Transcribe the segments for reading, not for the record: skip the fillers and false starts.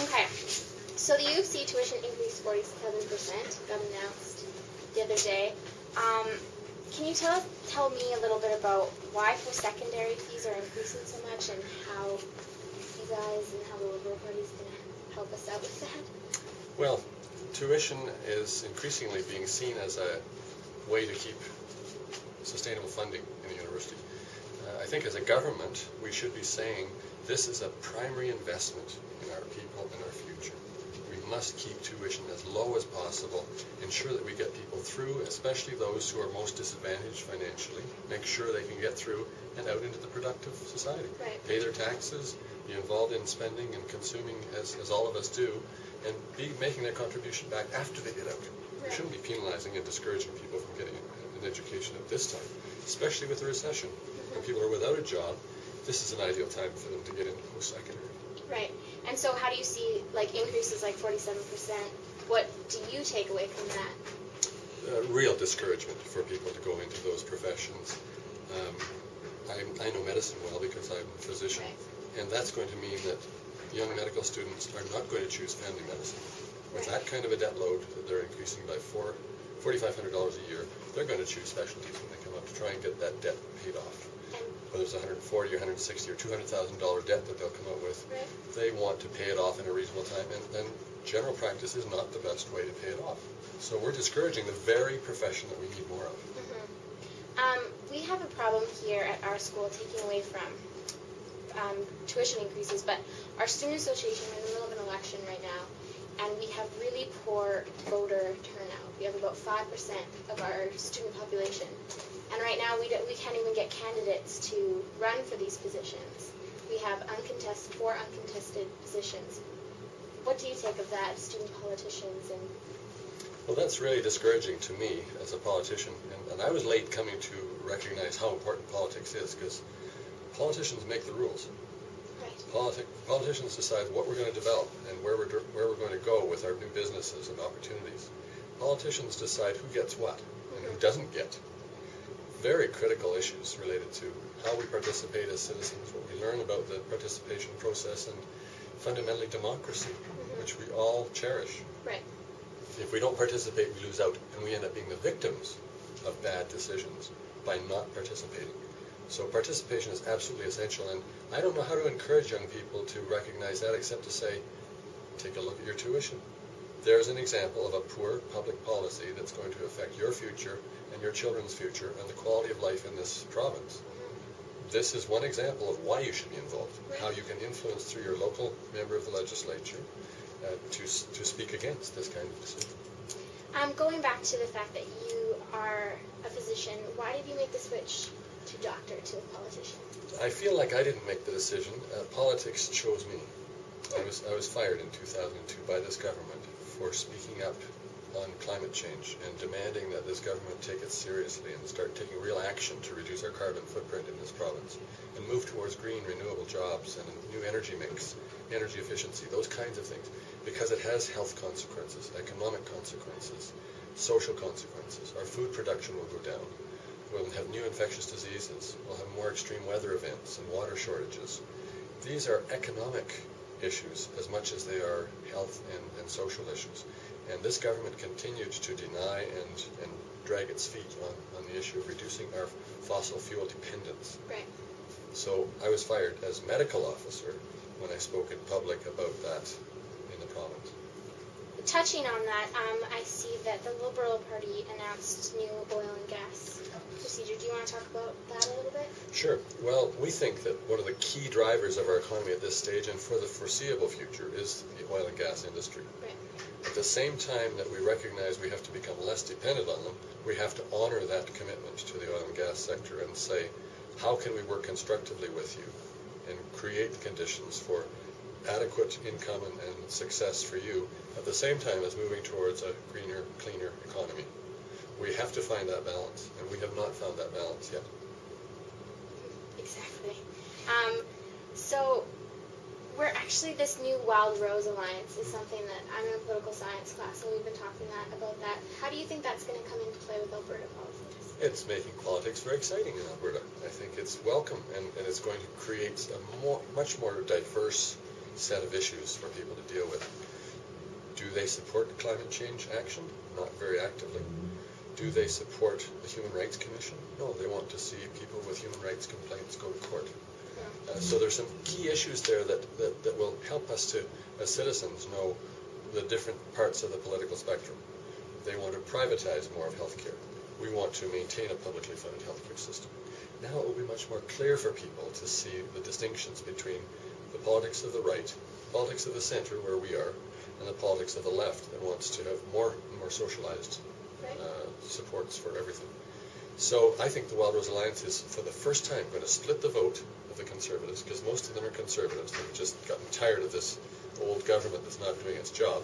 Okay. So the U of C tuition increase 47% got announced the other day. Can you tell me a little bit about why post-secondary fees are increasing so much and how you guys and how the Liberal Party is going to help us out with that? Well, tuition is increasingly being seen as a way to keep sustainable funding in a university. I think as a government, we should be saying this is a primary investment in our people and our future. We must keep tuition as low as possible, ensure that we get people through, especially those who are most disadvantaged financially, make sure they can get through and out into the productive society. Right. Pay their taxes, be involved in spending and consuming as all of us do, and be making their contribution back after they get out. Right. We shouldn't be penalizing and discouraging people from getting an education at this time, especially with the recession. When people are without a job, this is an ideal time for them to get into post-secondary. Right. And so how do you see increases like 47%? What do you take away from that? Real discouragement for people to go into those professions. I know medicine well because I'm a physician, Right. and that's going to mean that young medical students are not going to choose family medicine. With that kind of a debt load that they're increasing by $4,500 a year, they're going to choose specialties when they come up to try and get that debt paid off. Whether it's $140,000 or $160,000 or $200,000 debt that they'll come up with, Right. they want to pay it off in a reasonable time, and general practice is not the best way to pay it off. So we're discouraging the very profession that we need more of. We have a problem here at our school taking away from tuition increases, but our student association is in the middle of an election right now, and we have really poor voter turnout. We have about 5% of our student population. And right now, we can't even get candidates to run for these positions. We have 4 uncontested positions. What do you think of that, student politicians? Well, that's really discouraging to me as a politician, and I was late coming to recognize how important politics is, because politicians make the rules. Right. Politicians decide what we're going to develop and where we're going to go with our new businesses and opportunities. Politicians decide who gets what and who doesn't get. Very critical issues related to how we participate as citizens, what we learn about the participation process, and fundamentally democracy, which we all cherish. Right. If we don't participate, we lose out, and we end up being the victims of bad decisions by not participating. So participation is absolutely essential, and I don't know how to encourage young people to recognize that except to say, take a look at your tuition. There's an example of a poor public policy that's going to affect your future and your children's future and the quality of life in this province. This is one example of why you should be involved, how you can influence through your local member of the legislature to speak against this kind of decision. Going back to the fact that you are a physician, why did you make the switch to doctor to a politician? I feel like I didn't make the decision. Politics chose me. I was fired in 2002 by this government for speaking up on climate change and demanding that this government take it seriously and start taking real action to reduce our carbon footprint in this province and move towards green, renewable jobs and a new energy mix, energy efficiency, those kinds of things, because it has health consequences, economic consequences, social consequences. Our food production will go down. We'll have new infectious diseases. We'll have more extreme weather events and water shortages. These are economic issues as much as they are health and social issues. And this government continued to deny and drag its feet on the issue of reducing our fossil fuel dependence. Right. So I was fired as medical officer when I spoke in public about that in the province. Touching on that, I see that the Liberal Party announced new oil and gas procedure. Do you want to talk about that a little bit? Sure. Well, we think that one of the key drivers of our economy at this stage and for the foreseeable future is the oil and gas industry. Right. At the same time that we recognize we have to become less dependent on them, we have to honor that commitment to the oil and gas sector and say, how can we work constructively with you and create the conditions for adequate income and success for you at the same time as moving towards a greener, cleaner economy. We have to find that balance, and we have not found that balance yet. Exactly. So we're actually, this new Wild Rose Alliance is something that I'm in a political science class, and we've been talking about that. How do you think that's going to come into play with Alberta politics? It's making politics very exciting in Alberta. I think it's welcome, and it's going to create a much more diverse set of issues for people to deal with. Do they support climate change action? Not very actively. Do they support the Human Rights Commission? No, they want to see people with human rights complaints go to court. So there's some key issues there that will help us to, as citizens, know the different parts of the political spectrum. They want to privatize more of healthcare. We want to maintain a publicly funded healthcare system. Now it will be much more clear for people to see the distinctions between the politics of the right, politics of the center, where we are, and the politics of the left that wants to have more socialized supports for everything. So I think the Wild Rose Alliance is, for the first time, going to split the vote of the Conservatives, because most of them are Conservatives. They've just gotten tired of this old government that's not doing its job.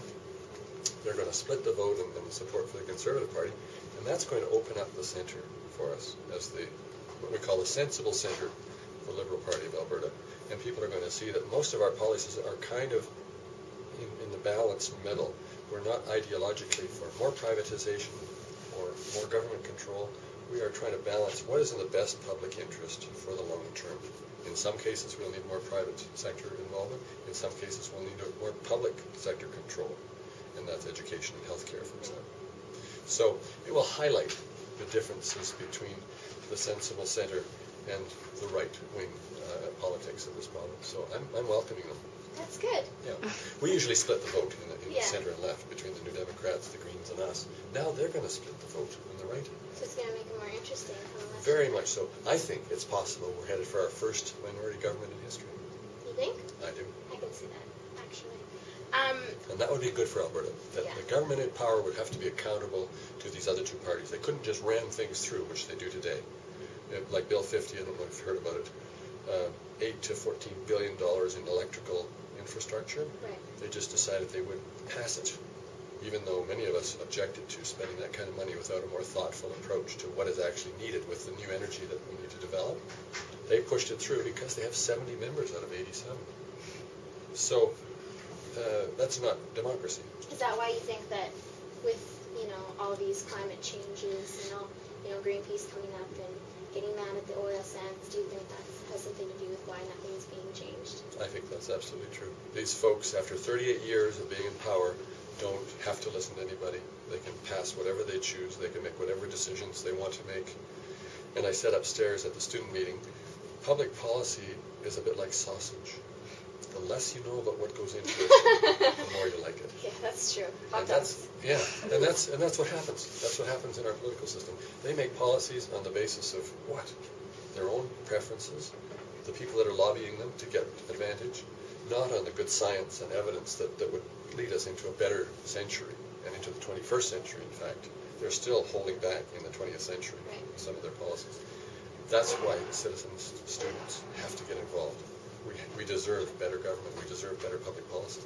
They're going to split the vote and the support for the Conservative Party, and that's going to open up the centre for us as what we call the sensible centre for the Liberal Party of Alberta. And people are going to see that most of our policies are kind of in the balanced middle. We're not ideologically for more privatization or more government control. We are trying to balance what is in the best public interest for the long term. In some cases, we'll need more private sector involvement. In some cases, we'll need more public sector control, and that's education and healthcare, for example. So it will highlight the differences between the sensible centre and the right-wing politics of this problem. So I'm welcoming them. That's good. Yeah. We usually split the vote in the centre and left between the New Democrats, the Greens, and us. Now they're going to split the vote on the right. So it's going to make it more interesting. Very much so. I think it's possible we're headed for our first minority government in history. You think? I do. I can see that, actually. And that would be good for Alberta. That the government in power would have to be accountable to these other two parties. They couldn't just ram things through, which they do today. Like Bill 50, I don't know if you've heard about it, $8 to $14 billion in electrical infrastructure. Right. They just decided they would pass it, even though many of us objected to spending that kind of money without a more thoughtful approach to what is actually needed with the new energy that we need to develop. They pushed it through because they have 70 members out of 87. So that's not democracy. Is that why you think that with, all these climate changes and all, Greenpeace coming up and getting mad at the oil sands, do you think that has something to do with why nothing is being changed? I think that's absolutely true. These folks, after 38 years of being in power, don't have to listen to anybody. They can pass whatever they choose. They can make whatever decisions they want to make. And I said upstairs at the student meeting, public policy is a bit like sausage. The less you know about what goes into it, the more you like it. Yeah, that's true. And that's what happens. That's what happens in our political system. They make policies on the basis of what? Their own preferences, the people that are lobbying them to get advantage, not on the good science and evidence that would lead us into a better century and into the 21st century, in fact. They're still holding back in the 20th century with some of their policies. That's why citizens, students have to get involved. We deserve better government. We deserve better public policy.